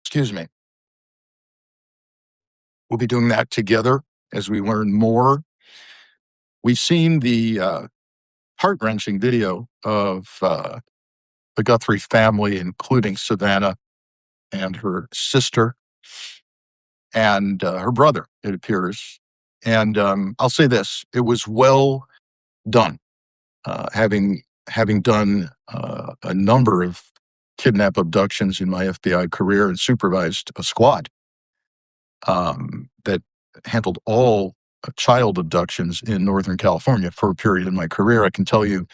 Excuse me. We'll be doing that together as we learn more. We've seen the heart-wrenching video of the Guthrie family, including Savannah and her sister and her brother, it appears. And I'll say this: it was well done. Having done a number of kidnap abductions in my FBI career and supervised a squad that handled all child abductions in Northern California for a period in my career, I can tell you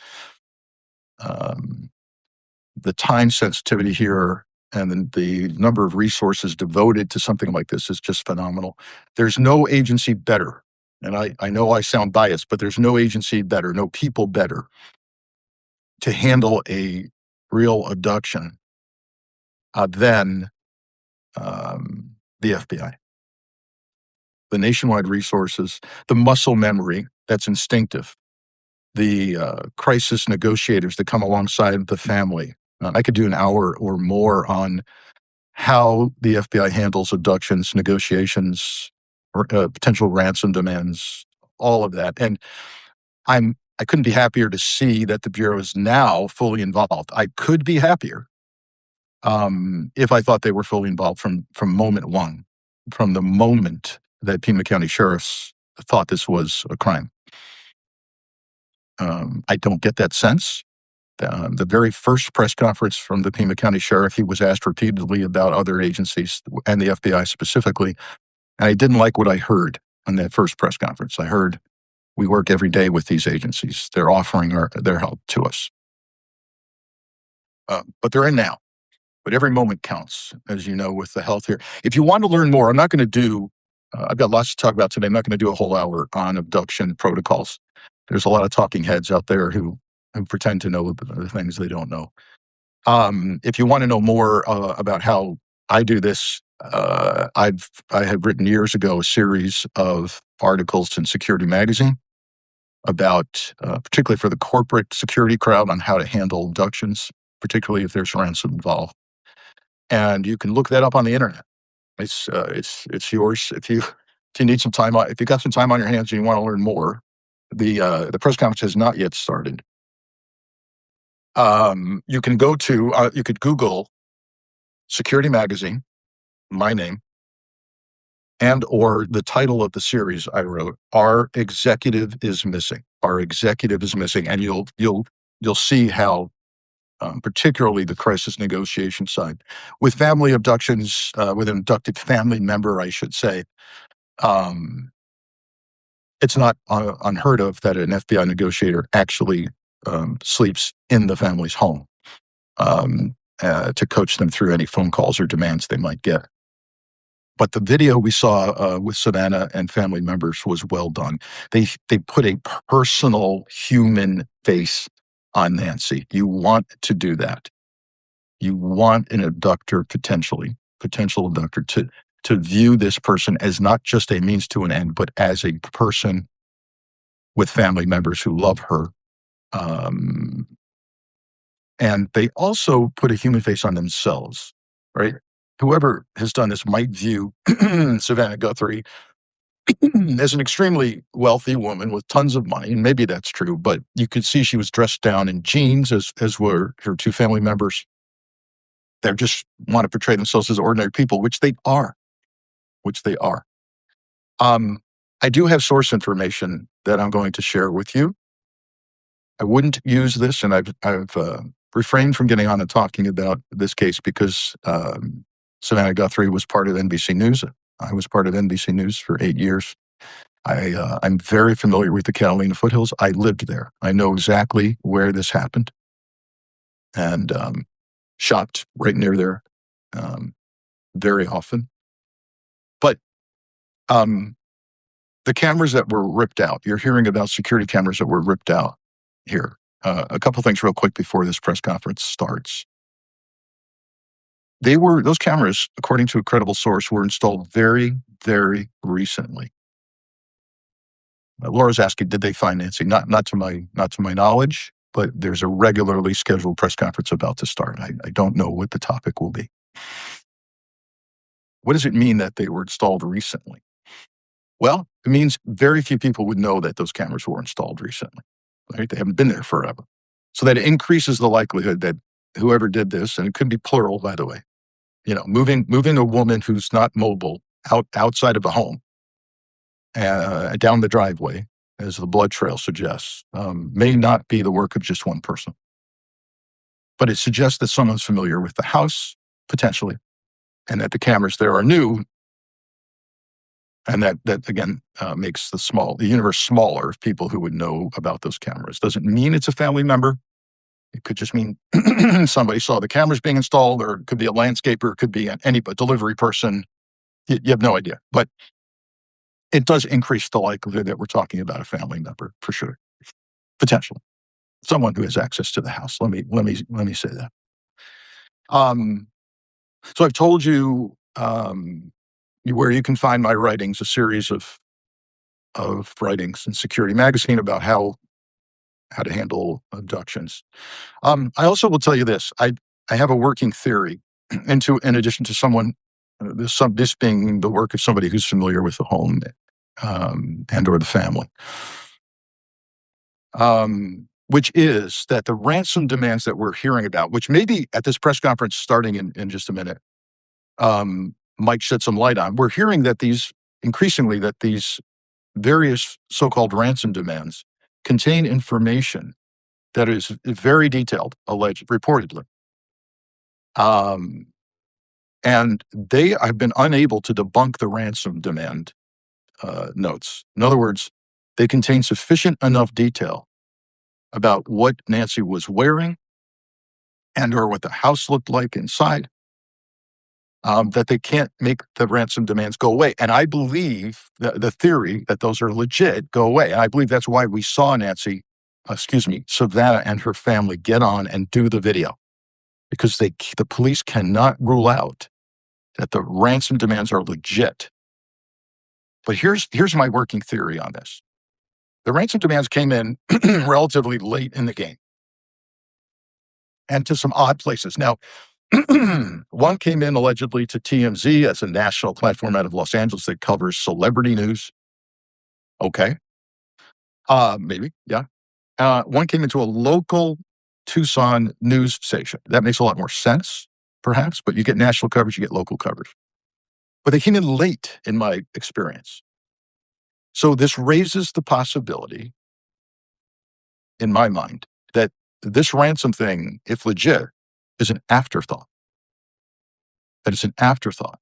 the time sensitivity here and the number of resources devoted to something like this is just phenomenal. There's no agency better, and I know I sound biased, but there's no agency better, no people better to handle a real abduction than the FBI. The nationwide resources, the muscle memory that's instinctive, the crisis negotiators that come alongside the family. I could do an hour or more on how the FBI handles abductions, negotiations, or, potential ransom demands, all of that. And I couldn't be happier to see that the Bureau is now fully involved. I could be happier if I thought they were fully involved from moment one, from the moment that Pima County sheriffs thought this was a crime. I don't get that sense. The very first press conference from the Pima County sheriff, he was asked repeatedly about other agencies and the FBI specifically, and I didn't like what I heard on that first press conference. I heard, "We work every day with these agencies. They're offering their help to us." But they're in now. But every moment counts, as you know, with the health here. If you want to learn more, I'm not going to do, I've got lots to talk about today. I'm not going to do a whole hour on abduction protocols. There's a lot of talking heads out there who pretend to know the things they don't know. If you want to know more about how I do this, I had written years ago a series of articles in Security Magazine about, particularly for the corporate security crowd, on how to handle abductions, particularly if there's ransom involved. And you can look that up on the internet. It's yours if you need some time. If you got some time on your hands and you want to learn more, the press conference has not yet started. You can go to you could Google Security Magazine, my name, and or the title of the series I wrote. Our executive is missing. Our executive is missing, and you'll see how. Particularly the crisis negotiation side. With family abductions, with an abducted family member, I should say, it's not unheard of that an FBI negotiator actually sleeps in the family's home to coach them through any phone calls or demands they might get. But the video we saw with Savannah and family members was well done. They put a personal human face on Nancy. You want to do that. You want an abductor, potential abductor, to view this person as not just a means to an end, but as a person with family members who love her. And they also put a human face on themselves, right? Whoever has done this might view Savannah Guthrie as an extremely wealthy woman with tons of money, and maybe that's true, but you could see she was dressed down in jeans, as were her two family members. They just want to portray themselves as ordinary people, which they are. I do have source information that I'm going to share with you. I wouldn't use this, and I've refrained from getting on and talking about this case because Savannah Guthrie was part of NBC News. I was part of NBC News for 8 years. I'm very familiar with the Catalina foothills. I lived there. I know exactly where this happened, and shopped right near there very often. But the cameras that were ripped out, you're hearing about security cameras that were ripped out here. A couple things real quick before this press conference starts. Those cameras, according to a credible source, were installed very, very recently. Laura's asking, did they find Nancy? Not to my knowledge, but there's a regularly scheduled press conference about to start. I don't know what the topic will be. What does it mean that they were installed recently? Well, it means very few people would know that those cameras were installed recently, right? They haven't been there forever. So that increases the likelihood that whoever did this, and it could be plural, by the way, moving a woman who's not mobile outside of the home, down the driveway, as the blood trail suggests, may not be the work of just one person. But it suggests that someone's familiar with the house, potentially, and that the cameras there are new, and that again makes the universe smaller of people who would know about those cameras. Doesn't mean it's a family member. It could just mean somebody saw the cameras being installed, or it could be a landscaper, it could be a delivery person. You have no idea, but it does increase the likelihood that we're talking about a family member for sure, potentially someone who has access to the house. Let me say that. So I've told you where you can find my writings, a series of writings in Security Magazine about how to handle abductions. I also will tell you this: I have a working theory, in addition to someone, this being the work of somebody who's familiar with the home and or the family, which is that the ransom demands that we're hearing about, which maybe at this press conference starting in just a minute, might shed some light on. We're hearing that these various so-called ransom demands contain information that is very detailed, reportedly. And they have been unable to debunk the ransom demand notes. In other words, they contain sufficient enough detail about what Nancy was wearing and or what the house looked like inside, that they can't make the ransom demands go away. And I believe the theory that those are legit go away. And I believe that's why we saw Savannah and her family get on and do the video, because the police cannot rule out that the ransom demands are legit. But here's my working theory on this. The ransom demands came in relatively late in the game and to some odd places. Now, one came in allegedly to TMZ. That's a national platform out of Los Angeles that covers celebrity news. Okay. Maybe, yeah. One came into a local Tucson news station. That makes a lot more sense, perhaps, but you get national coverage, you get local coverage. But they came in late, in my experience. So this raises the possibility, in my mind, that this ransom thing, if legit, is an afterthought. That it's an afterthought.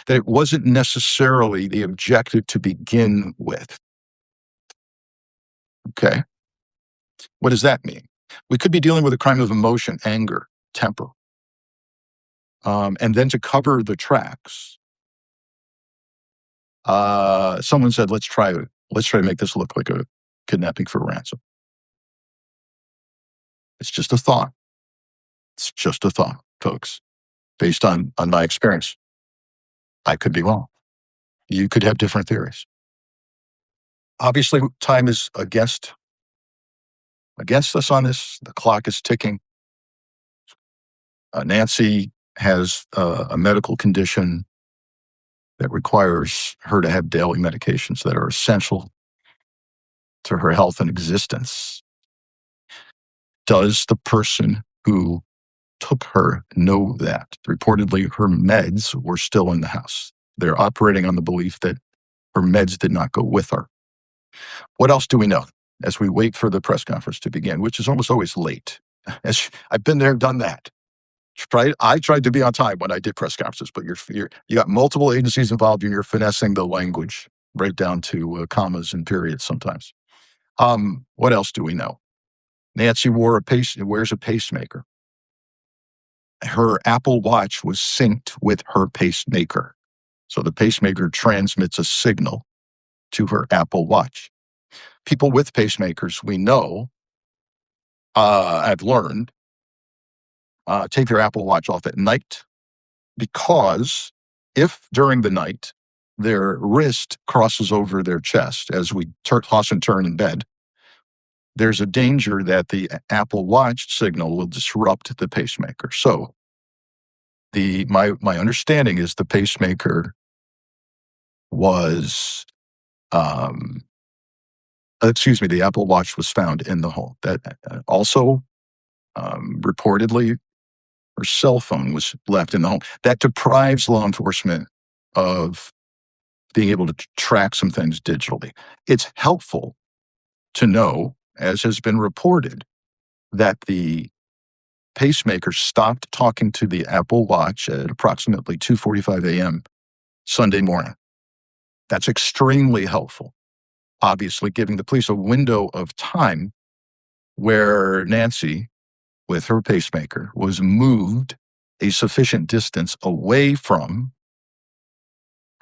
That it wasn't necessarily the objective to begin with. Okay. What does that mean? We could be dealing with a crime of emotion, anger, temper. And then to cover the tracks, someone said, let's try to make this look like a kidnapping for ransom. It's just a thought. It's just a thought, folks, based on my experience. I could be wrong. You could have different theories. Obviously, time is against us on this. The clock is ticking. Nancy has a medical condition that requires her to have daily medications that are essential to her health and existence. Does the person who took her know that? Reportedly, her meds were still in the house. They're operating on the belief that her meds did not go with her. What else do we know as we wait for the press conference to begin, which is almost always late? As I've been there, done that. I tried to be on time when I did press conferences, but you got multiple agencies involved and you're finessing the language right down to commas and periods sometimes. What else do we know? Nancy wears a pacemaker. Her Apple Watch was synced with her pacemaker. So the pacemaker transmits a signal to her Apple Watch. People with pacemakers, we know, I've learned, take their Apple Watch off at night, because if during the night their wrist crosses over their chest as we toss and turn in bed, there's a danger that the Apple Watch signal will disrupt the pacemaker. So My understanding is the pacemaker was, um, excuse me, the Apple Watch was found in the home. That also reportedly her cell phone was left in the home. That deprives law enforcement of being able to track some things digitally. It's helpful to know, as has been reported, that the pacemaker stopped talking to the Apple Watch at approximately 2:45 a.m. Sunday morning. That's extremely helpful, obviously giving the police a window of time where Nancy, with her pacemaker, was moved a sufficient distance away from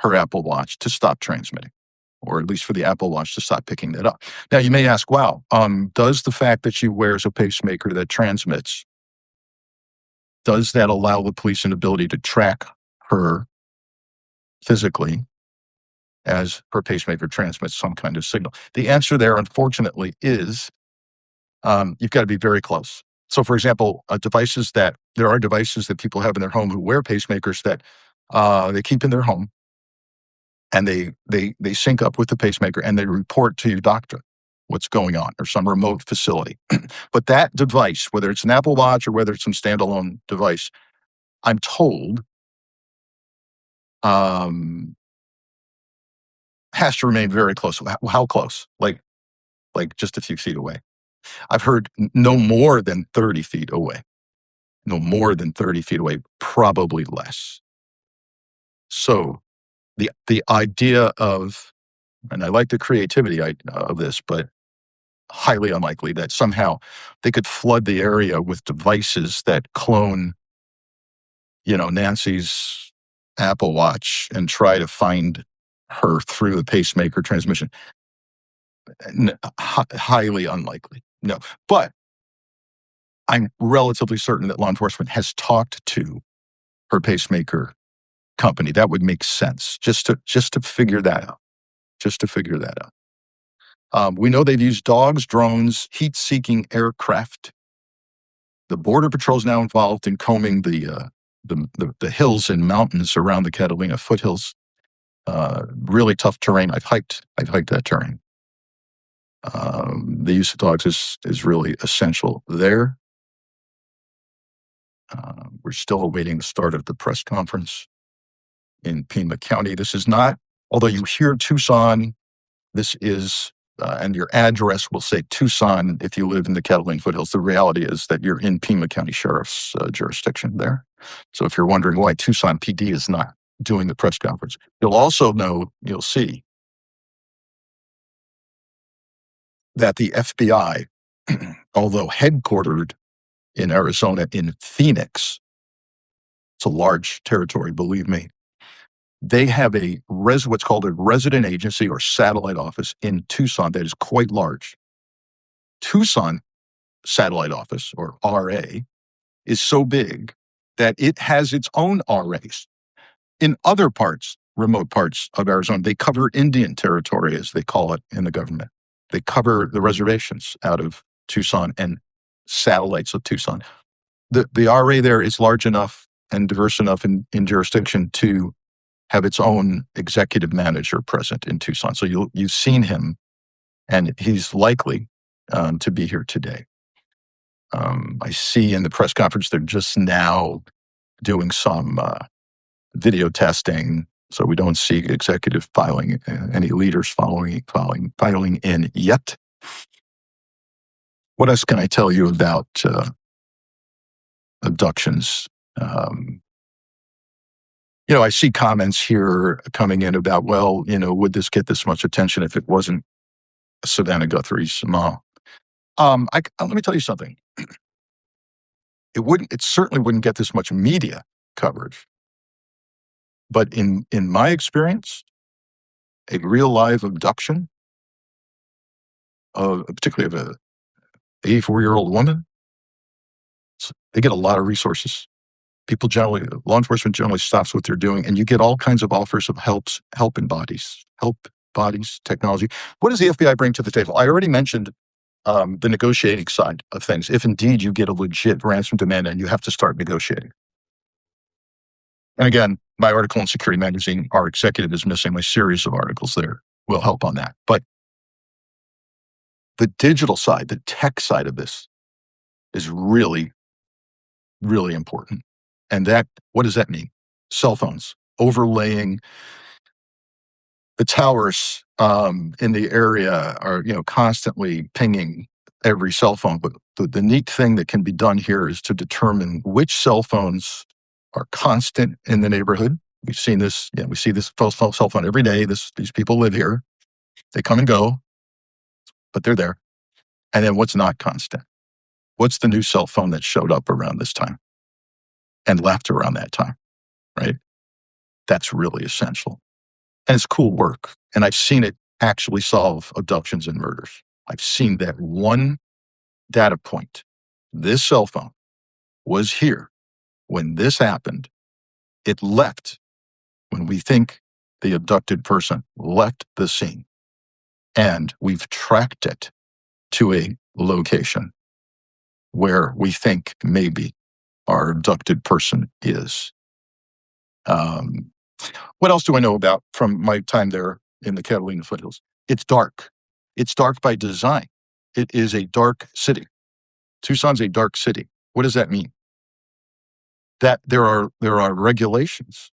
her Apple Watch to stop transmitting, or at least for the Apple Watch to stop picking that up. Now, you may ask, wow, does the fact that she wears a pacemaker that transmits, does that allow the police an ability to track her physically as her pacemaker transmits some kind of signal? The answer there, unfortunately, is you've got to be very close. So, for example, there are devices that people have in their home who wear pacemakers that they keep in their home, and they sync up with the pacemaker and they report to your doctor what's going on, or some remote facility. But that device, whether it's an Apple Watch or whether it's some standalone device, I'm told has to remain very close. How close? Like just a few feet away. I've heard no more than 30 feet away. No more than 30 feet away, probably less. So the idea of, and I like the creativity of this, but highly unlikely that somehow they could flood the area with devices that clone, Nancy's Apple Watch and try to find her through the pacemaker transmission. Highly unlikely. No, but I'm relatively certain that law enforcement has talked to her pacemaker company. That would make sense, just to figure that out. Just to figure that out. We know they've used dogs, drones, heat-seeking aircraft. The Border Patrol is now involved in combing the hills and mountains around the Catalina foothills. Really tough terrain. I've hiked that terrain. The use of dogs is really essential there. We're still awaiting the start of the press conference in Pima County. This is not, although you hear Tucson, this is, and your address will say Tucson if you live in the Catalina foothills. The reality is that you're in Pima County Sheriff's jurisdiction there. So if you're wondering why Tucson PD is not doing the press conference, you'll see that the FBI, although headquartered in Arizona, in Phoenix, it's a large territory, believe me, they have what's called a resident agency or satellite office in Tucson that is quite large. Tucson satellite office, or RA, is so big that it has its own RAs. In other remote parts of Arizona, they cover Indian territory, as they call it in the government. They cover the reservations out of Tucson and satellites of Tucson. The RA there is large enough and diverse enough in jurisdiction to have its own executive manager present in Tucson. So you've seen him, and he's likely to be here today. I see in the press conference they're just now doing some video testing, so we don't see executive filing, any leaders filing in yet. What else can I tell you about abductions? I see comments here coming in about, well, would this get this much attention if it wasn't Savannah Guthrie's mom? Let me tell you something. It certainly wouldn't get this much media coverage. But in my experience, a real live abduction, particularly of a 84-year-old woman, they get a lot of resources. Law enforcement generally stops what they're doing, and you get all kinds of offers of help bodies, technology. What does the FBI bring to the table? I already mentioned the negotiating side of things. If indeed you get a legit ransom demand and you have to start negotiating, And again, my article in Security Magazine, Our Executive is Missing, my series of articles there will help on that. But the digital side, the tech side of this is really, really important. And that, what does that mean? Cell phones, overlaying the towers in the area are, constantly pinging every cell phone. But the neat thing that can be done here is to determine which cell phones are constant in the neighborhood. We've seen this, we see this cell phone every day. These people live here. They come and go, but they're there. And then what's not constant? What's the new cell phone that showed up around this time and left around that time, right? That's really essential. And it's cool work. And I've seen it actually solve abductions and murders. I've seen that one data point. This cell phone was here when this happened. It left when we think the abducted person left the scene. And we've tracked it to a location where we think maybe our abducted person is. What else do I know about from my time there in the Catalina foothills? It's dark. It's dark by design. It is a dark city. Tucson's a dark city. What does that mean? That there are regulations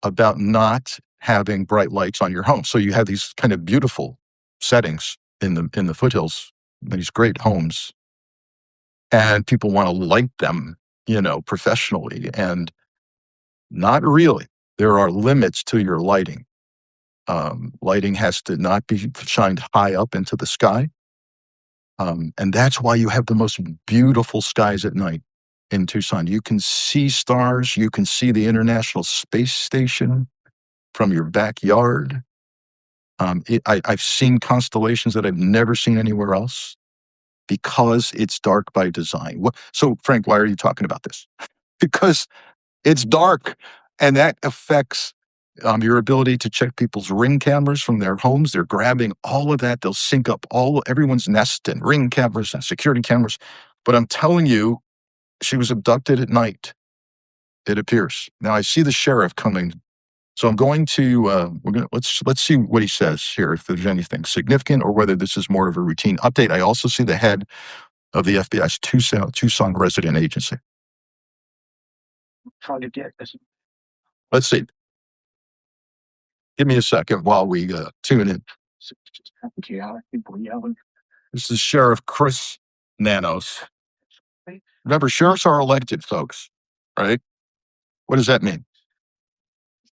about not having bright lights on your home. So you have these kind of beautiful settings in the foothills, these great homes, and people want to light them, professionally, and not really. There are limits to your lighting. Lighting has to not be shined high up into the sky. And that's why you have the most beautiful skies at night in Tucson. You can see stars. You can see the International Space Station from your backyard. I've seen constellations that I've never seen anywhere else because it's dark by design. So, Frank, why are you talking about this? Because it's dark, and that affects your ability to check people's Ring cameras from their homes. They're grabbing all of that. They'll sync up everyone's nest and Ring cameras and security cameras. But I'm telling you, she was abducted at night, it appears. Now I see the sheriff coming. So I'm going to, let's see what he says here, if there's anything significant or whether this is more of a routine update. I also see the head of the FBI's Tucson resident agency. Trying to get this. Let's see. Give me a second while we tune in. This is Sheriff Chris Nanos. Remember, sheriffs are elected, folks, right? What does that mean?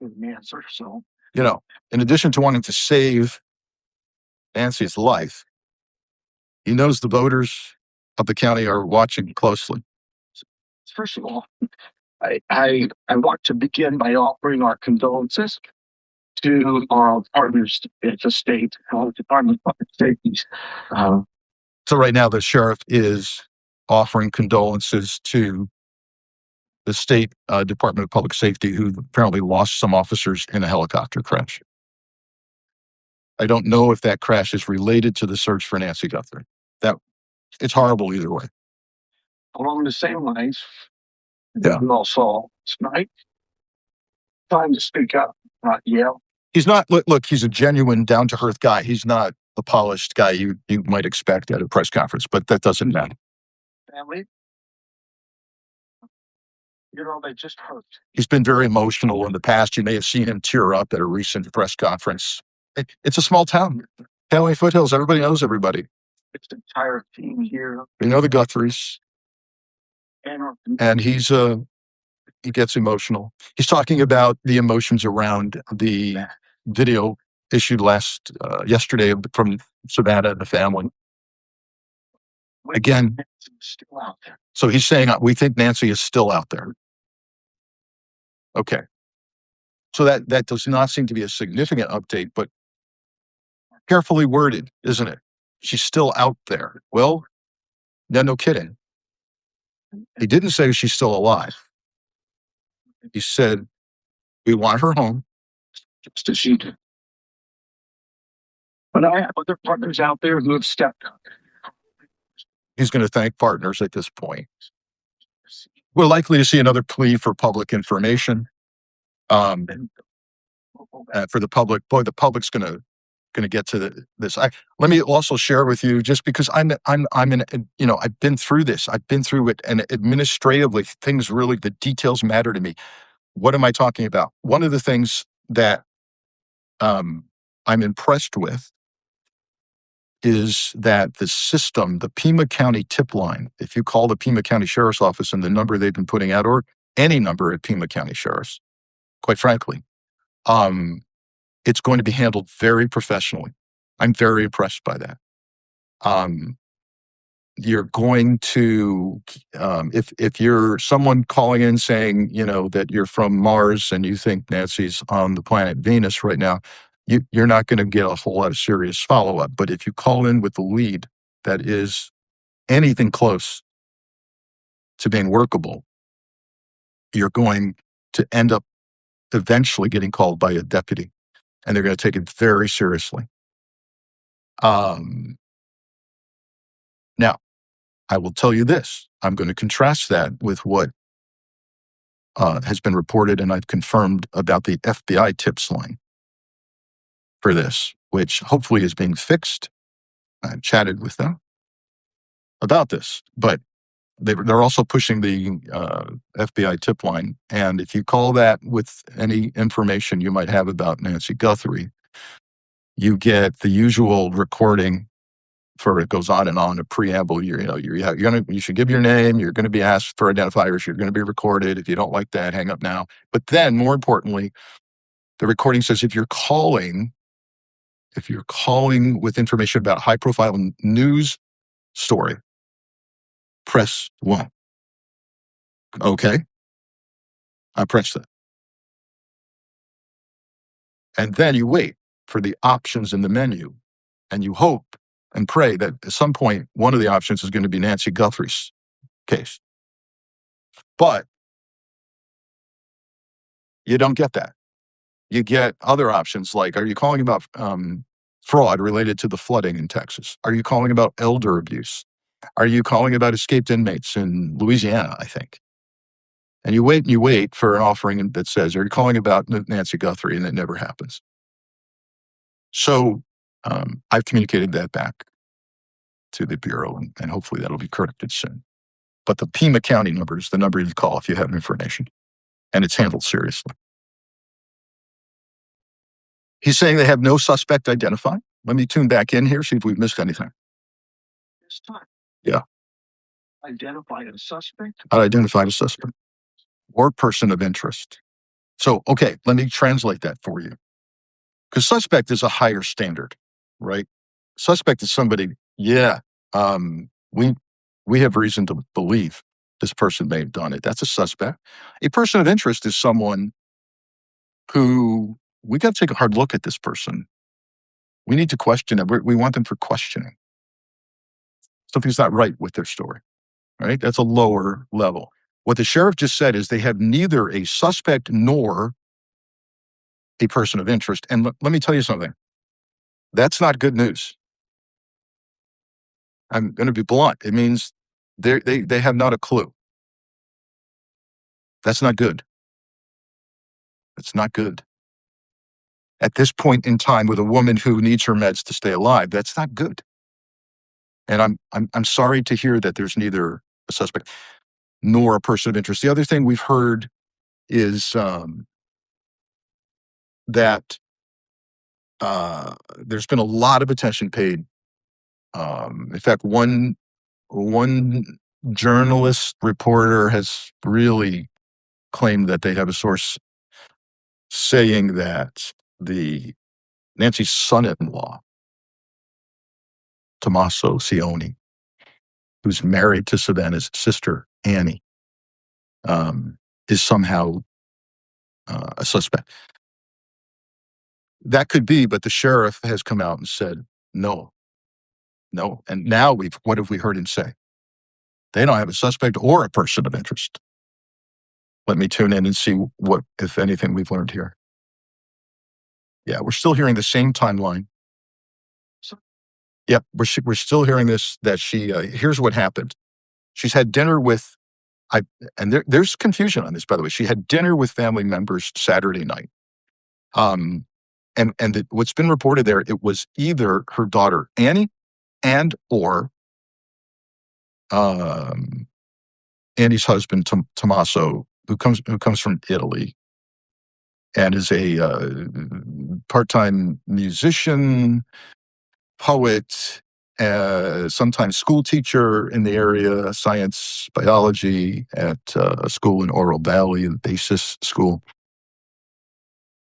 In addition to wanting to save Nancy's life, he knows the voters of the county are watching closely. First of all, I want to begin by offering our condolences to our partners at the state, Department of Public Safety. So right now, the sheriff is offering condolences to the state Department of Public Safety, who apparently lost some officers in a helicopter crash. I don't know if that crash is related to the search for Nancy Guthrie. It's horrible either way. Along the same lines, we all saw tonight, time to speak up, not yell. He's not, look, he's a genuine, down-to-earth guy. He's not the polished guy you might expect at a press conference, but that doesn't matter. Family, they just hurt. He's been very emotional in the past. You may have seen him tear up at a recent press conference. It's a small town. Catalina Foothills, everybody knows everybody. It's the entire team here. They know the Guthries. And he gets emotional. He's talking about the emotions around the video issued yesterday from Savannah and the family. Again, so he's saying, we think Nancy is still out there. Okay. So that does not seem to be a significant update, but carefully worded, isn't it? She's still out there. Well, no kidding. He didn't say she's still alive. He said, we want her home. Just as she did. But I have other partners out there who have stepped up. He's going to thank partners at this point. We're likely to see another plea for public information. Um, for the public, boy, the public's gonna get to this. Let me also share with you, just because I'm in, I've been through this. I've been through it, and administratively, things really, the details matter to me. What am I talking about? One of the things that um, I'm impressed with is that the system, the Pima County tip line, if you call the Pima County Sheriff's Office and the number they've been putting out, or any number at Pima County Sheriff's, quite frankly, um, it's going to be handled very professionally. I'm very impressed by that. Um, you're going to, if you're someone calling in saying, that you're from Mars and you think Nancy's on the planet Venus right now, you're not going to get a whole lot of serious follow-up. But if you call in with the lead that is anything close to being workable, you're going to end up eventually getting called by a deputy, and they're going to take it very seriously. Now, I will tell you this. I'm going to contrast that with what has been reported, and I've confirmed about the FBI tips line for this, which hopefully is being fixed. I've chatted with them about this, but they're also pushing the FBI tip line. And if you call that with any information you might have about Nancy Guthrie, you get the usual recording for, it goes on and on, a preamble. You should give your name. You're going to be asked for identifiers. You're going to be recorded. If you don't like that, hang up now. But then, more importantly, the recording says if you're calling with information about a high-profile news story, press 1. Okay, I press that, and then you wait for the options in the menu, and you hope and pray that at some point one of the options is going to be Nancy Guthrie's case. But you don't get that. You get other options like, are you calling about fraud related to the flooding in Texas? Are you calling about elder abuse? Are you calling about escaped inmates in Louisiana, I think? And you wait for an offering that says, are you calling about Nancy Guthrie? And it never happens. So I've communicated that back to the Bureau, and hopefully that'll be corrected soon. But the Pima County number is the number you call if you have information, and it's handled seriously. He's saying they have no suspect identified. Let me tune back in here, see if we've missed anything. This time. Yeah. Identified a suspect? Unidentified a suspect or person of interest. So, okay, let me translate that for you. Because suspect is a higher standard, right? Suspect is somebody, we have reason to believe this person may have done it. That's a suspect. A person of interest is someone who we got to take a hard look at this person. We need to question it. We want them for questioning. Something's not right with their story, right? That's a lower level. What the sheriff just said is they have neither a suspect nor a person of interest. And let me tell you something. That's not good news. I'm going to be blunt. It means they have not a clue. That's not good. That's not good. At this point in time, with a woman who needs her meds to stay alive, that's not good. And I'm sorry to hear that there's neither a suspect nor a person of interest. The other thing we've heard is that there's been a lot of attention paid. In fact, one journalist reporter has really claimed that they have a source saying that the Nancy's son-in-law, Tommaso Cioni, who's married to Savannah's sister, Annie, is somehow a suspect. That could be, but the sheriff has come out and said, no. And now what have we heard him say? They don't have a suspect or a person of interest. Let me tune in and see what, if anything, we've learned here. Yeah, we're still hearing the same timeline. Yep, we're still hearing this, that here's what happened. She's had dinner with I and there's confusion on this, by the way. She had dinner with family members Saturday night. Um, and what's been reported there, it was either her daughter Annie and or um, Annie's husband Tommaso, who comes from Italy and is a part-time musician, poet, sometimes school teacher in the area, science, biology at a school in Oro Valley, the basis school.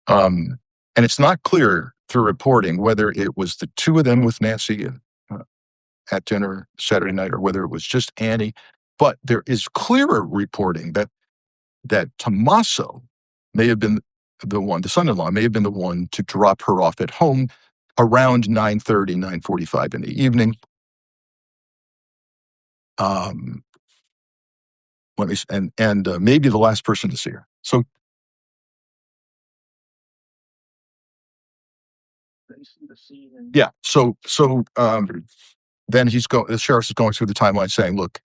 And it's not clear through reporting whether it was the two of them with Nancy uh, at dinner Saturday night or whether it was just Annie. But there is clearer reporting that Tommaso may have been the son-in-law may have been the one to drop her off at home around 9:30, 9:45 in the evening. Um, maybe the last person to see her. So yeah, then the sheriff is going through the timeline saying, look,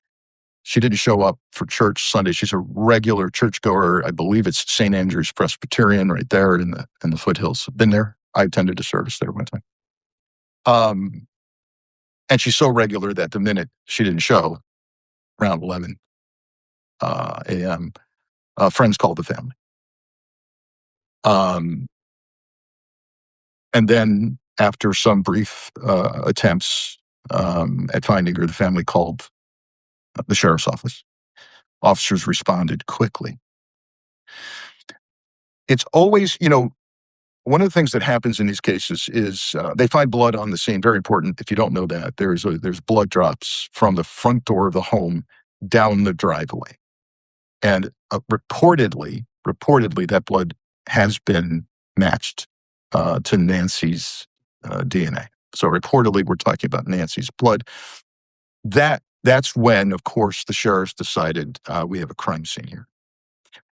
she didn't show up for church Sunday. She's a regular churchgoer. I believe it's St. Andrew's Presbyterian right there in the foothills. Been there. I attended a service there one time. And she's so regular that the minute she didn't show, around 11 a.m., friends called the family. And then after some brief attempts at finding her, the family called the sheriff's office. Officers responded quickly. It's always, one of the things that happens in these cases is they find blood on the scene. Very important. If you don't know that, there's blood drops from the front door of the home down the driveway, and reportedly, that blood has been matched to Nancy's DNA. So reportedly, we're talking about Nancy's blood. That's when, of course, the sheriffs decided we have a crime scene here.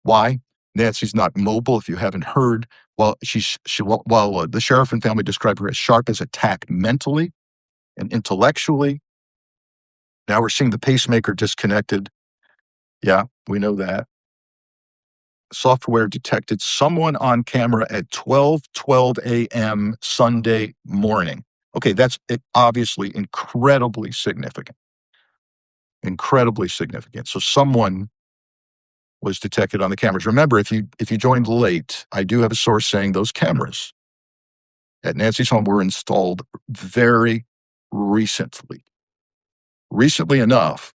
Why? Nancy's not mobile. If you haven't heard, while the sheriff and family describe her as sharp as a tack mentally and intellectually, now we're seeing the pacemaker disconnected. Yeah, we know that. Software detected someone on camera at 12:12 a.m. Sunday morning. Okay, that's obviously incredibly significant. Incredibly significant. So someone was detected on the cameras. Remember, if you joined late, I do have a source saying those cameras at Nancy's home were installed very recently. Recently enough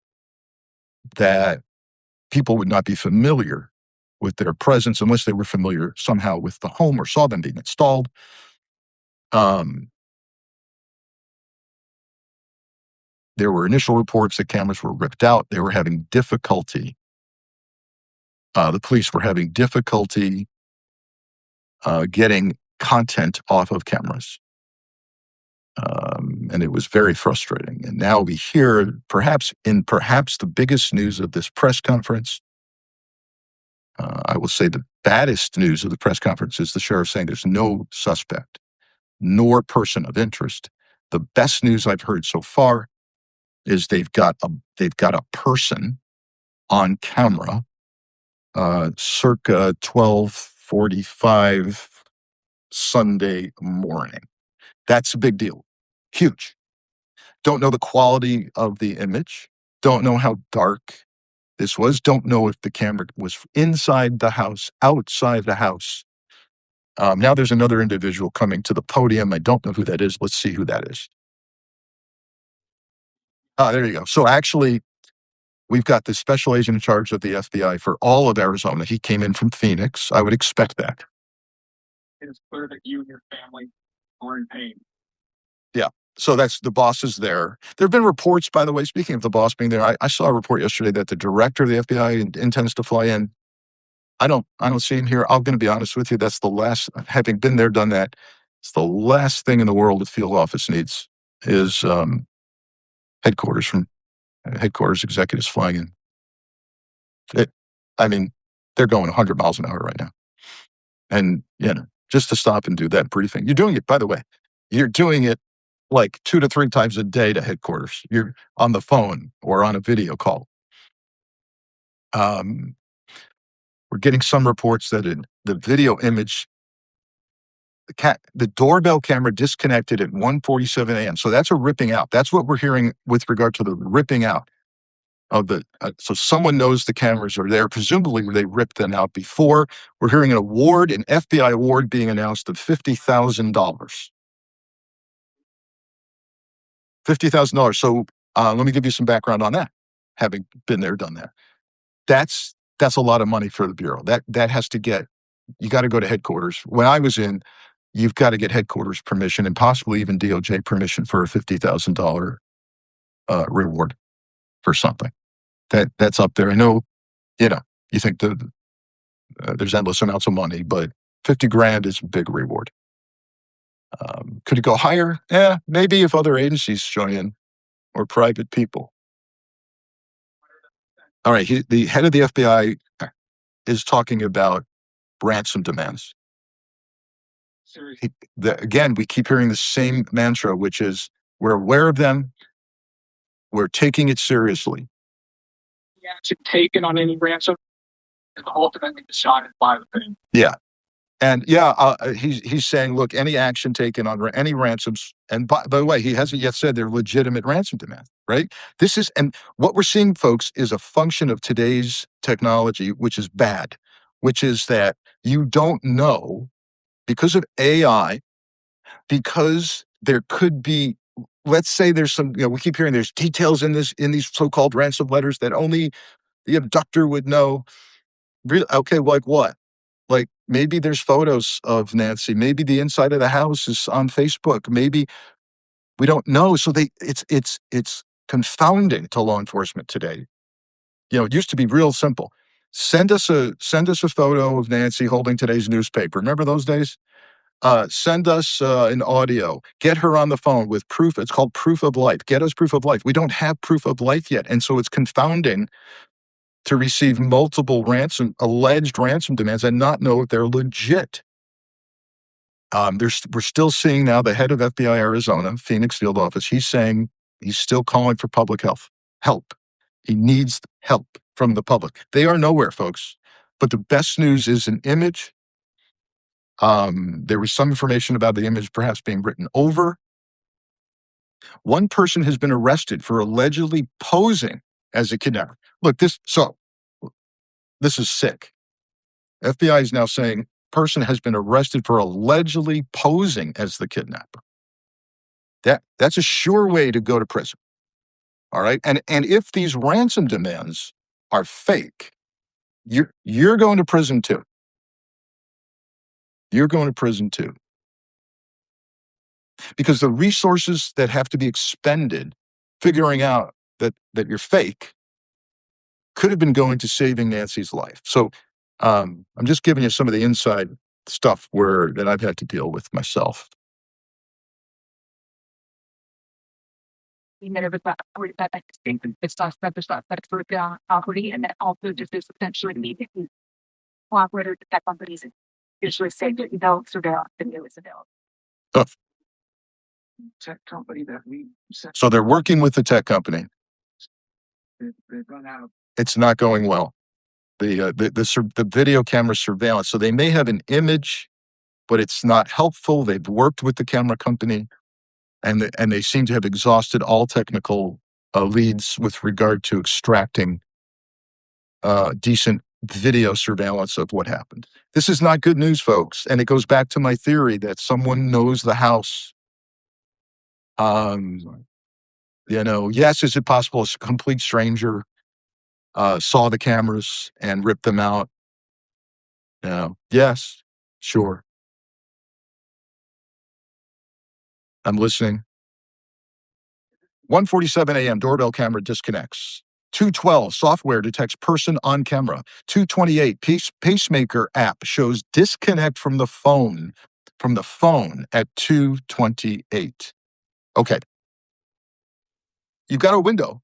that people would not be familiar with their presence unless they were familiar somehow with the home or saw them being installed. There were initial reports that cameras were ripped out. They were having difficulty. The police were having difficulty getting content off of cameras. And it was very frustrating. And now we hear, perhaps the biggest news of this press conference, I will say the baddest news of the press conference is the sheriff saying there's no suspect nor person of interest. The best news I've heard so far is they've got a person on camera, circa 12:45 Sunday morning. That's a big deal. Huge. Don't know the quality of the image. Don't know how dark this was. Don't know if the camera was inside the house, outside the house. Now there's another individual coming to the podium. I don't know who that is. Let's see who that is. There you go. So actually, we've got the special agent in charge of the FBI for all of Arizona. He came in from Phoenix. I would expect that. It is clear that you and your family are in pain. Yeah. So that's the boss is there. There have been reports, by the way, speaking of the boss being there, I saw a report yesterday that the director of the FBI intends to fly in. I don't see him here. I'm going to be honest with you. That's the last, having been there, done that. It's the last thing in the world the field office needs is headquarters executives flying in. I mean, they're going 100 miles an hour right now. And, just to stop and do that briefing. You're doing it, by the way, you're doing it like 2 to 3 times a day to headquarters. You're on the phone or on a video call. Um, we're getting some reports that the video image, the doorbell camera disconnected at 1:47 a.m. So that's a ripping out. That's what we're hearing with regard to the ripping out of the. So someone knows the cameras are there. Presumably they ripped them out before. We're hearing an FBI award being announced of $50,000. $50,000. So let me give you some background on that. Having been there, done that. That's a lot of money for the Bureau. That has to get, you got to go to headquarters. When I was in, you've got to get headquarters permission and possibly even DOJ permission for a $50,000 reward for something. That's up there. I know, you think there's endless amounts of money, but 50 grand is a big reward. Could it go higher? Yeah, maybe if other agencies join in or private people. All right, the head of the FBI is talking about ransom demands. Again, we keep hearing the same mantra, which is we're aware of them, we're taking it seriously. The action taken on any ransom is ultimately decided by the thing. Yeah. And he's saying, look, any action taken on any ransoms, and by the way, he hasn't yet said they're legitimate ransom demands, right? And what we're seeing, folks, is a function of today's technology, which is bad, which is that you don't know, because of AI, because there could be, let's say there's some, we keep hearing there's details in these so-called ransom letters that only the abductor would know. Really? Okay, like what? Like maybe there's photos of Nancy. Maybe the inside of the house is on Facebook. Maybe we don't know. So it's confounding to law enforcement today. It used to be real simple. Send us a photo of Nancy holding today's newspaper. Remember those days? Send us an audio. Get her on the phone with proof. It's called proof of life. Get us proof of life. We don't have proof of life yet, and so it's confounding to receive multiple alleged ransom demands and not know if they're legit. We're still seeing now the head of FBI Arizona, Phoenix field office, he's saying he's still calling for public help. He needs help from the public. They are nowhere, folks. But the best news is an image. There was some information about the image perhaps being written over. One person has been arrested for allegedly posing as a kidnapper. Look, this is sick. FBI is now saying person has been arrested for allegedly posing as the kidnapper. That's a sure way to go to prison. All right. And if these ransom demands are fake, you're going to prison too. You're going to prison too. Because the resources that have to be expended figuring out that you're fake could have been going to saving Nancy's life. So I'm just giving you some of the inside stuff that I've had to deal with myself. And also just is potentially needing cooperator tech companies usually say that surveillance video is available. Tech company that we sent. So they're working with the tech company. They've run out. It's not going well. The video camera surveillance. So they may have an image, but it's not helpful. They've worked with the camera company, and they seem to have exhausted all technical leads with regard to extracting decent video surveillance of what happened. This is not good news, folks. And it goes back to my theory that someone knows the house. Yes, is it possible a complete stranger saw the cameras and ripped them out? Yes, sure. I'm listening. 1:47 a.m. doorbell camera disconnects. 2:12 software detects person on camera. 2:28 pacemaker app shows disconnect from the phone at 2:28. Okay. You've got a window.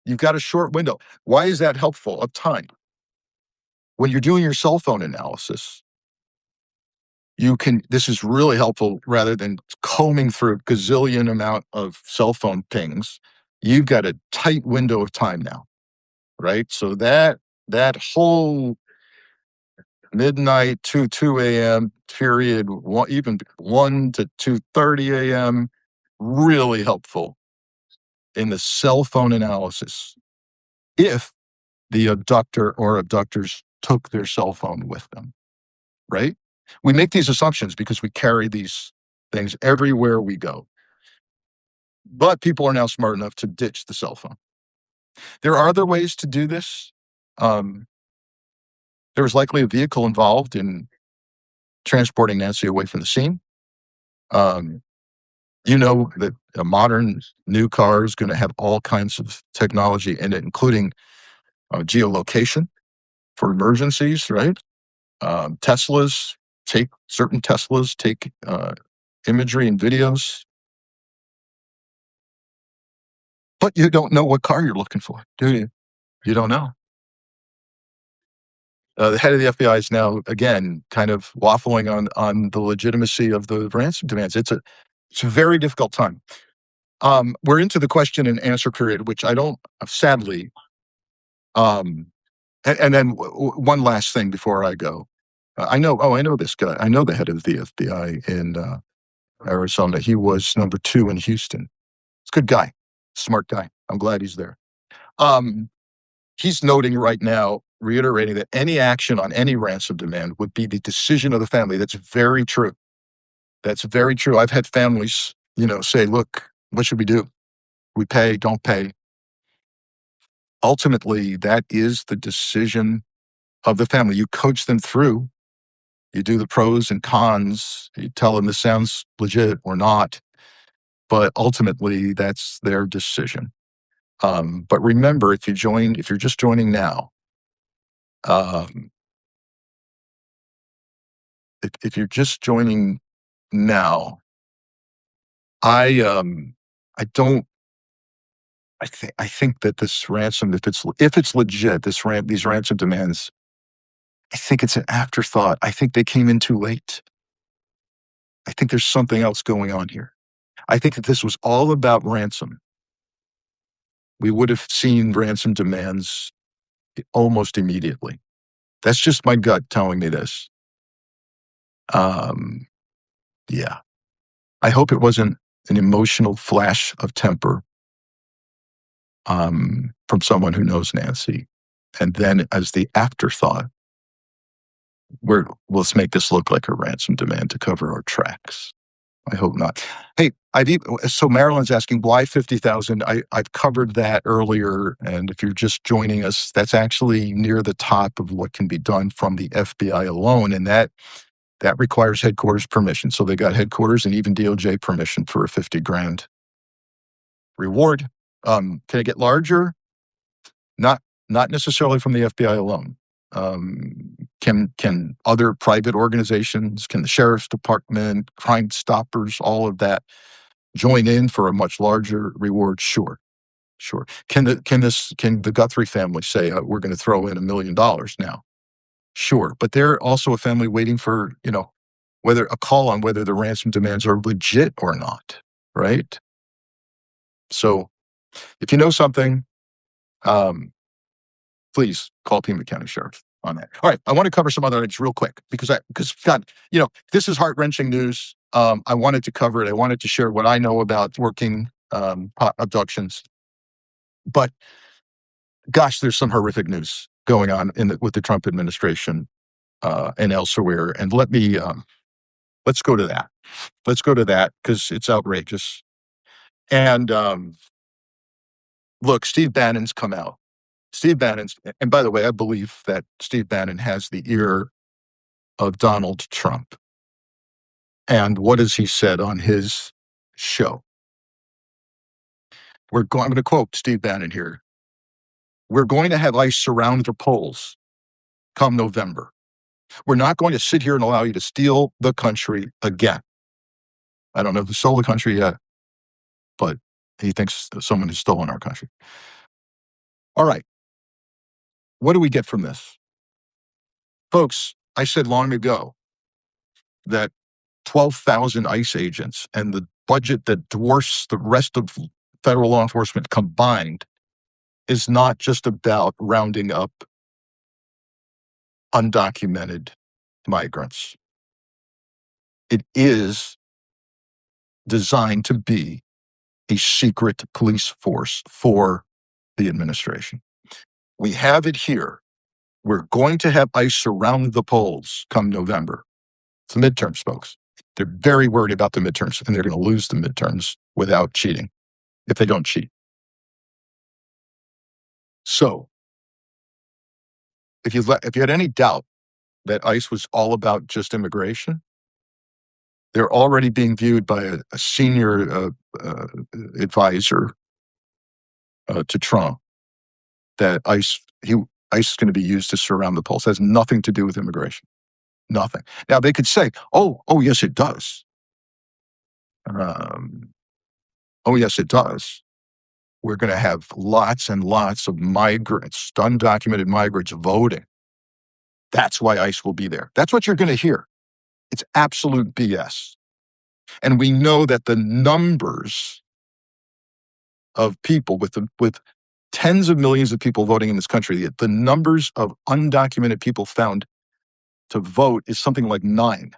You've got a short window. Why is that helpful of time? When you're doing your cell phone analysis, this is really helpful rather than combing through a gazillion amount of cell phone pings. You've got a tight window of time now, right? So that that whole midnight to 2 a.m. period, even 1 to 2:30 a.m., really helpful in the cell phone analysis if the abductor or abductors took their cell phone with them, right? We make these assumptions because we carry these things everywhere we go. But people are now smart enough to ditch the cell phone. There are other ways to do this. Um, there was likely a vehicle involved in transporting Nancy away from the scene. Um, you know that a modern new car is going to have all kinds of technology in it, including geolocation for emergencies, right? Teslas certain Teslas take imagery and videos, but you don't know what car you're looking for, do you? You don't know. The head of the FBI is now again kind of waffling on the legitimacy of the ransom demands. It's a very difficult time. We're into the question and answer period, which I don't sadly. Um, and then one last thing before I go. I know this guy. I know the head of the FBI in Arizona. He was number 2 in Houston. It's a good guy, smart guy. I'm glad he's there. Um, he's noting right now, reiterating that any action on any ransom demand would be the decision of the family. That's very true. That's very true. I've had families, say, look, what should we do? We pay, don't pay. Ultimately, that is the decision of the family. You coach them through. You do the pros and cons. You tell them this sounds legit or not. But ultimately, that's their decision. But remember, if you're just joining now, um, if you're just joining now, I don't. I think that this ransom, if it's legit, these ransom demands, I think it's an afterthought. I think they came in too late. I think there's something else going on here. I think that this was all about ransom. We would have seen ransom demands almost immediately. That's just my gut telling me this. Yeah. I hope it wasn't an emotional flash of temper from someone who knows Nancy. And then as the afterthought, let's make this look like a ransom demand to cover our tracks. I hope not. Hey, so Marilyn's asking why 50,000. I've covered that earlier, and if you're just joining us, that's actually near the top of what can be done from the FBI alone, and that requires headquarters permission. So they got headquarters and even DOJ permission for a 50 grand reward. Can it get larger? Not necessarily from the FBI alone. Can other private organizations, can the sheriff's department, Crime Stoppers, all of that join in for a much larger reward? Sure. Can the Guthrie family say we're going to throw in $1 million now? Sure, but they're also a family waiting for whether the ransom demands are legit or not, right? So if you know something, please call Pima County Sheriff on that. All right, I want to cover some other items real quick because God, this is heart-wrenching news. I wanted to cover it. I wanted to share what I know about working abductions. But gosh, there's some horrific news going on with the Trump administration and elsewhere. And let's go to that. Let's go to that because it's outrageous. And look, Steve Bannon's come out. And by the way, I believe that Steve Bannon has the ear of Donald Trump. And what has he said on his show? I'm going to quote Steve Bannon here. We're going to have ICE surround the polls come November. We're not going to sit here and allow you to steal the country again. I don't know who stole the country yet, but he thinks someone has stolen our country. All right. What do we get from this? Folks, I said long ago that 12,000 ICE agents and the budget that dwarfs the rest of federal law enforcement combined is not just about rounding up undocumented migrants. It is designed to be a secret police force for the administration. We have it here. We're going to have ICE surround the polls come November. It's the midterms, folks. They're very worried about the midterms, and they're going to lose the midterms without cheating if they don't cheat. So if you had any doubt that ICE was all about just immigration, they're already being viewed by a senior advisor to Trump that ICE is going to be used to surround the polls. It has nothing to do with immigration. Nothing. Now they could say, "Oh, yes, it does." Oh, yes, it does. We're going to have lots and lots of migrants, undocumented migrants voting. That's why ICE will be there. That's what you're going to hear. It's absolute BS. And we know that the numbers of people with tens of millions of people voting in this country, the numbers of undocumented people found to vote is something like 9.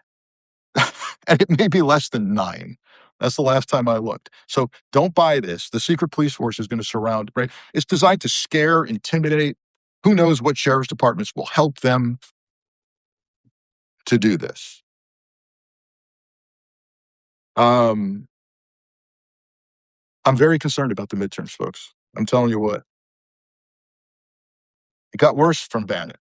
And it may be less than 9. That's the last time I looked. So don't buy this. The secret police force is going to surround, right? It's designed to scare, intimidate. Who knows what sheriff's departments will help them to do this. I'm very concerned about the midterms, folks. I'm telling you what. It got worse from Bannon.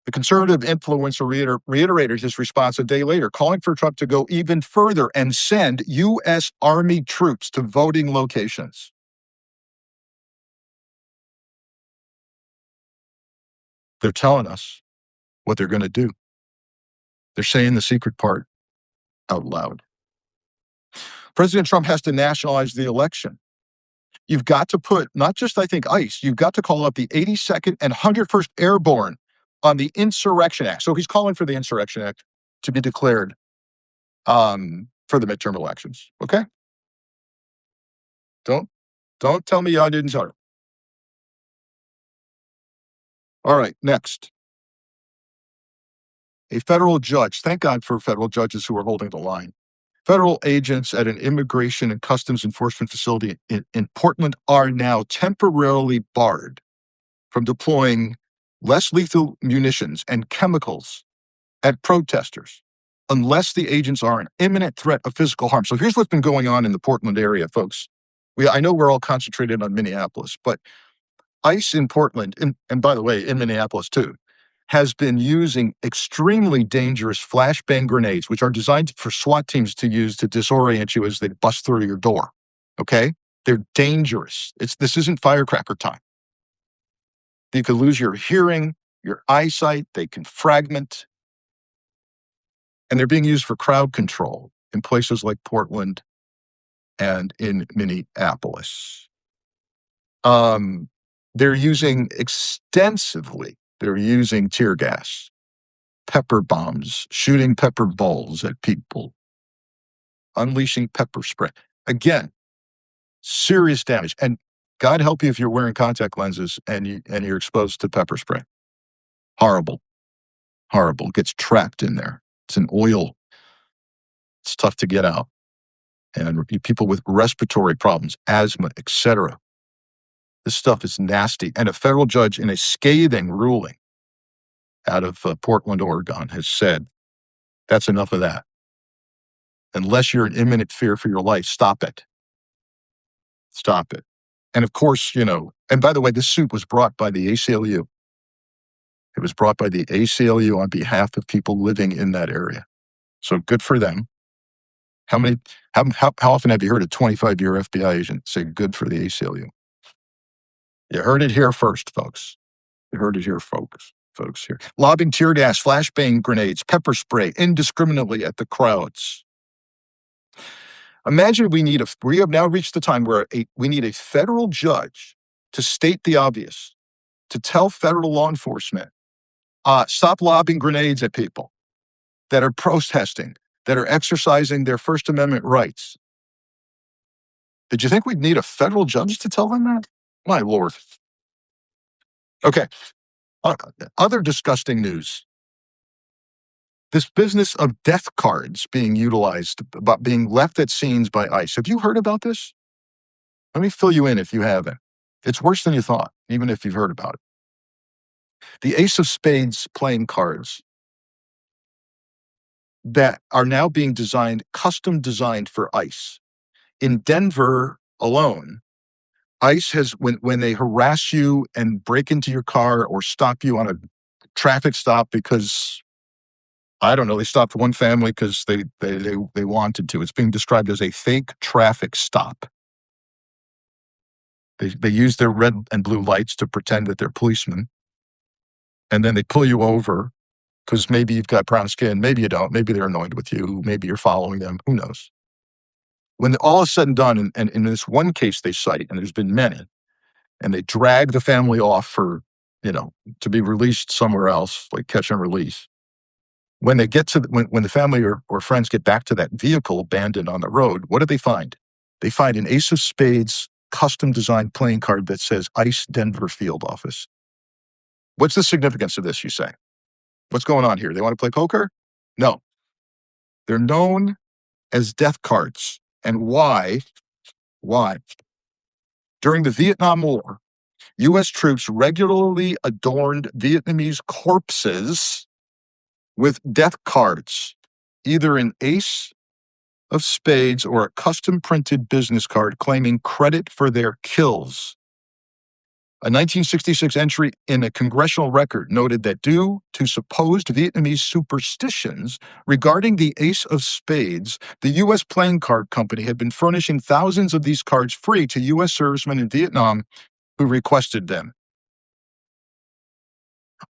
The conservative influencer reiterated his response a day later, calling for Trump to go even further and send U.S. Army troops to voting locations. They're telling us what they're going to do. They're saying the secret part out loud. President Trump has to nationalize the election. You've got to put, not just, I think, ICE, you've got to call up the 82nd and 101st Airborne on the Insurrection Act. So he's calling for the Insurrection Act to be declared for the midterm elections. Okay? Don't tell me I didn't tell you. All right, next. A federal judge, thank God for federal judges who are holding the line. Federal agents at an immigration and customs enforcement facility in Portland are now temporarily barred from deploying less lethal munitions and chemicals at protesters unless the agents are an imminent threat of physical harm. So here's what's been going on in the Portland area, folks. I know we're all concentrated on Minneapolis, but ICE in Portland, and by the way, in Minneapolis too, has been using extremely dangerous flashbang grenades, which are designed for SWAT teams to use to disorient you as they bust through your door. Okay? They're dangerous. This isn't firecracker time. You could lose your hearing, your eyesight, they can fragment. And they're being used for crowd control in places like Portland and in Minneapolis. They're using extensively, they're using tear gas, pepper bombs, shooting pepper balls at people, unleashing pepper spray. Again, serious damage. And God help you if you're wearing contact lenses and you're exposed to pepper spray. Horrible. Horrible. It gets trapped in there. It's an oil. It's tough to get out. And people with respiratory problems, asthma, etc. This stuff is nasty. And a federal judge in a scathing ruling out of Portland, Oregon has said, that's enough of that. Unless you're in imminent fear for your life, stop it. Stop it. And of course, and by the way, this suit was brought by the ACLU. It was brought by the ACLU on behalf of people living in that area. So good for them. How often have you heard a 25-year FBI agent say good for the ACLU? You heard it here first, folks. You heard it here, folks here. Lobbing tear gas, flashbang grenades, pepper spray indiscriminately at the crowds. Imagine we have now reached the time where we need a federal judge to state the obvious, to tell federal law enforcement, stop lobbing grenades at people that are protesting, that are exercising their First Amendment rights. Did you think we'd need a federal judge to tell them that? My Lord. Okay. Other disgusting news. This business of death cards being utilized, about being left at scenes by ICE. Have you heard about this? Let me fill you in if you haven't. It's worse than you thought, even if you've heard about it. The Ace of Spades playing cards that are now being custom designed for ICE. In Denver alone, ICE has, when they harass you and break into your car or stop you on a traffic stop because, I don't know, they stopped one family because they wanted to. It's being described as a fake traffic stop. They use their red and blue lights to pretend that they're policemen. And then they pull you over because maybe you've got brown skin, maybe you don't, maybe they're annoyed with you, maybe you're following them, who knows? When all is said and done, and in this one case they cite, and there's been many, and they drag the family off for, to be released somewhere else, like catch and release. When they get to, when the family or friends get back to that vehicle abandoned on the road, what do they find? They find an Ace of Spades custom designed playing card that says ICE Denver Field Office. What's the significance of this, you say? What's going on here? They want to play poker? No. They're known as death cards. And why? Why? During the Vietnam War, U.S. troops regularly adorned Vietnamese corpses with death cards, either an Ace of Spades or a custom printed business card claiming credit for their kills. A 1966 entry in a congressional record noted that due to supposed Vietnamese superstitions regarding the Ace of Spades, the U.S. playing card company had been furnishing thousands of these cards free to U.S. servicemen in Vietnam who requested them.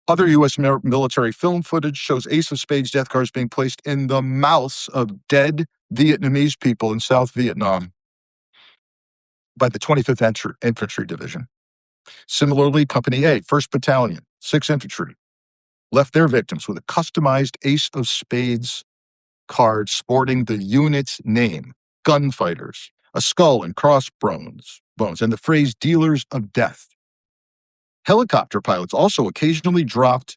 Other U.S. military film footage shows Ace of Spades death cards being placed in the mouths of dead Vietnamese people in South Vietnam by the 25th Infantry Division. Similarly, Company A, 1st Battalion, 6th Infantry, left their victims with a customized Ace of Spades card sporting the unit's name, gunfighters, a skull and crossbones, and the phrase dealers of death. Helicopter pilots also occasionally dropped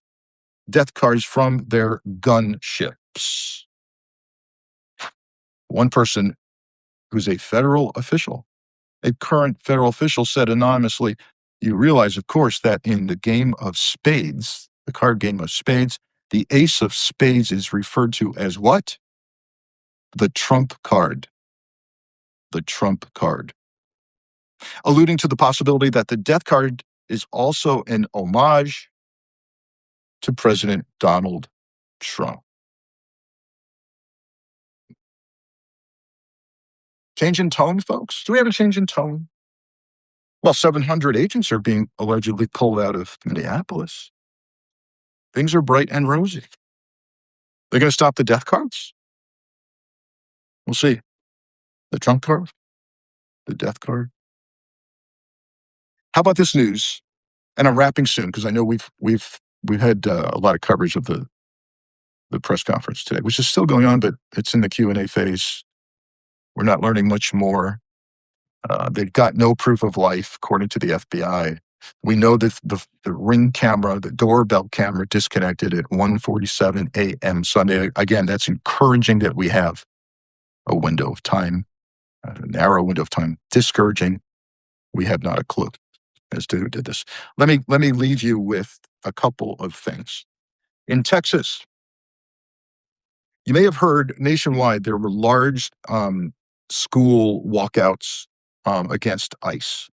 death cards from their gunships. One person who's a federal official, a current federal official, said anonymously, you realize, of course, that in the game of spades, the card game of spades, the Ace of Spades is referred to as what? The trump card. The trump card. Alluding to the possibility that the death card is also an homage to President Donald Trump. Change in tone, folks? Do we have a change in tone? Well, 700 agents are being allegedly pulled out of Minneapolis. Things are bright and rosy. They're going to stop the death cards? We'll see. The trump card? The death card? How about this news? And I'm wrapping soon because I know we've had a lot of coverage of the press conference today, which is still going on, but it's in the Q&A phase. We're not learning much more. They've got no proof of life, according to the FBI. We know that the Ring camera, the doorbell camera, disconnected at 1:47 a.m. Sunday. Again, that's encouraging that we have a window of time, a narrow window of time. Discouraging. We have not a clue as to who did this. Let me leave you with a couple of things. In Texas, you may have heard nationwide there were large school walkouts against ICE,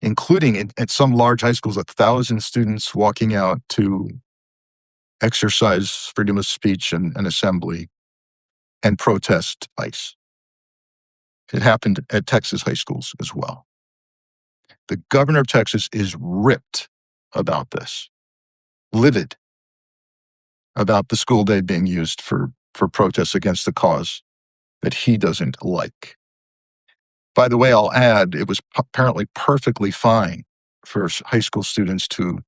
including at some large high schools, 1,000 students walking out to exercise freedom of speech and assembly and protest ICE. It happened at Texas high schools as well. The governor of Texas is ripped about this, livid about the school day being used for protests against the cause that he doesn't like. By the way, I'll add, it was apparently perfectly fine for high school students to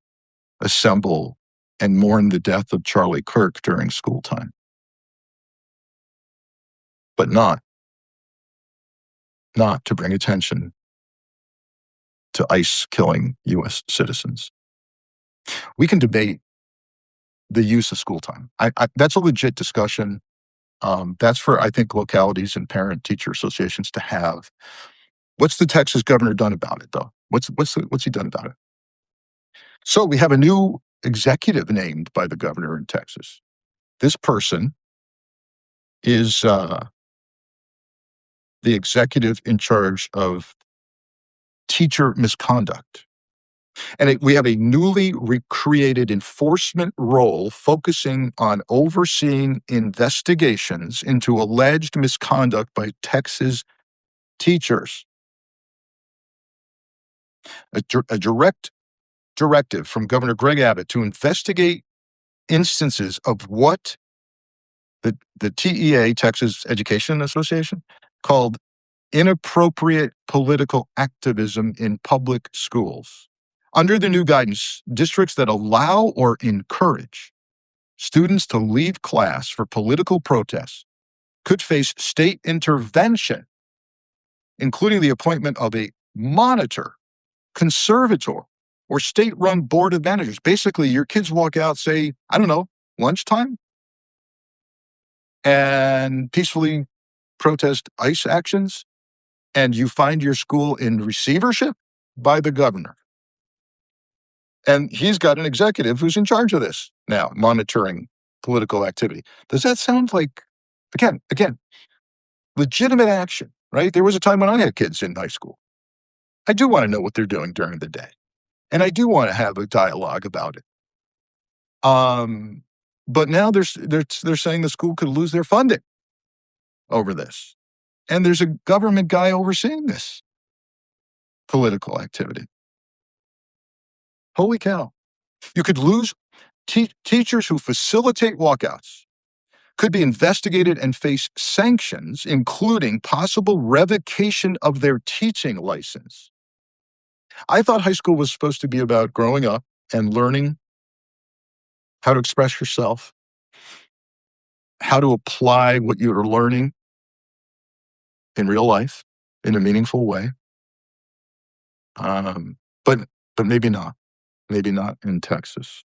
assemble and mourn the death of Charlie Kirk during school time, but not to bring attention to ICE killing U.S. citizens. We can debate the use of school time. That's a legit discussion. That's for, I think, localities and parent-teacher associations to have. What's the Texas governor done about it, though? What's he done about it? So we have a new executive named by the governor in Texas. This person is the executive in charge of teacher misconduct. And we have a newly recreated enforcement role focusing on overseeing investigations into alleged misconduct by Texas teachers. A direct directive from Governor Greg Abbott to investigate instances of what the TEA, Texas Education Association, called inappropriate political activism in public schools. Under the new guidance, districts that allow or encourage students to leave class for political protests could face state intervention, including the appointment of a monitor, conservator, or state-run board of managers. Basically, your kids walk out, say, I don't know, lunchtime, and peacefully protest ICE actions, and you find your school in receivership by the governor. And he's got an executive who's in charge of this now, monitoring political activity. Does that sound like, again, legitimate action, right? There was a time when I had kids in high school. I do want to know what they're doing during the day. And I do want to have a dialogue about it. But now they're saying the school could lose their funding over this. And there's a government guy overseeing this political activity. Holy cow. You could lose teachers who facilitate walkouts could be investigated and face sanctions, including possible revocation of their teaching license. I thought high school was supposed to be about growing up and learning how to express yourself, how to apply what you're learning in real life in a meaningful way. But maybe not. Maybe not in Texas.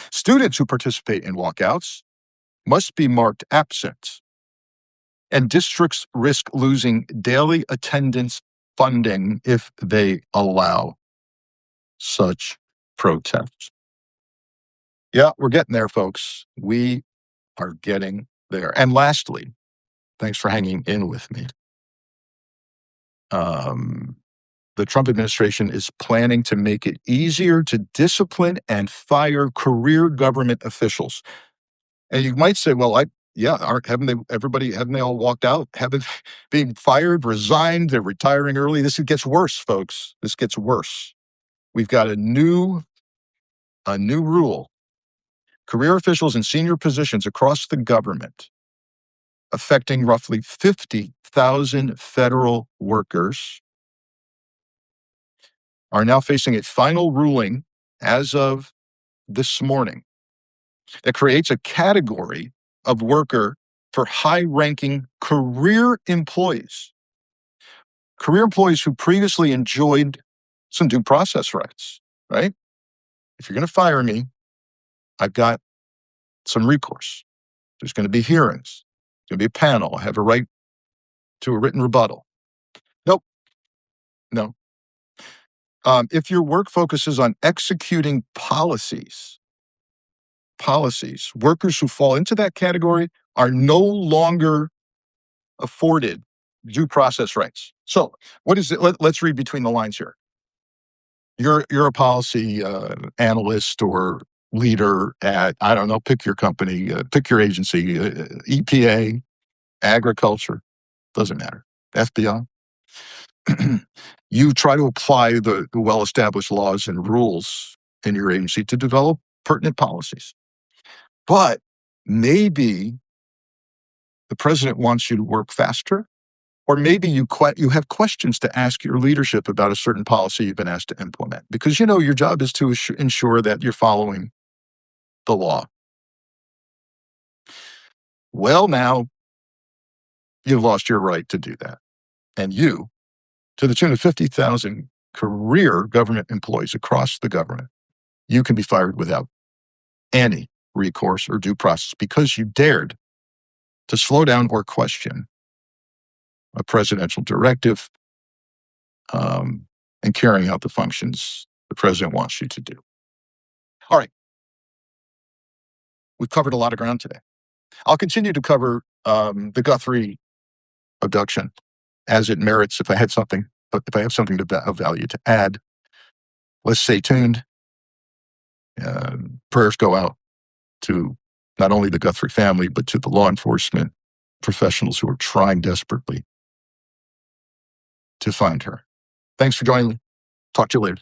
Students who participate in walkouts must be marked absent, and districts risk losing daily attendance funding if they allow such protests. Yeah, we're getting there, folks. We are getting there. And lastly, thanks for hanging in with me. The Trump administration is planning to make it easier to discipline and fire career government officials. And you might say, well, haven't they all walked out? Haven't being fired, resigned, they're retiring early? This gets worse, folks. This gets worse. We've got a new rule. Career officials in senior positions across the government, affecting roughly 50,000 federal workers, are now facing a final ruling as of this morning that creates a category of worker for high-ranking career employees who previously enjoyed some due process rights, right? If you're going to fire me, I've got some recourse. There's going to be hearings. There's going to be a panel. I have a right to a written rebuttal. Nope. No. If your work focuses on executing policies, workers who fall into that category are no longer afforded due process rights. So what is it? Let's read between the lines here. You're a policy analyst or leader at, I don't know, pick your company, pick your agency, EPA, agriculture, doesn't matter, FBI. You try to apply the well-established laws and rules in your agency to develop pertinent policies. But maybe the president wants you to work faster, or maybe you have questions to ask your leadership about a certain policy you've been asked to implement, because your job is to ensure that you're following the law. Well, now you've lost your right to do that. And you, to the tune of 50,000 career government employees across the government, you can be fired without any recourse or due process because you dared to slow down or question a presidential directive and carrying out the functions the president wants you to do. All right. We've covered a lot of ground today. I'll continue to cover the Guthrie abduction as it merits if I have something of value to add. Let's stay tuned. Prayers go out to not only the Guthrie family, but to the law enforcement professionals who are trying desperately to find her. Thanks for joining me. Talk to you later.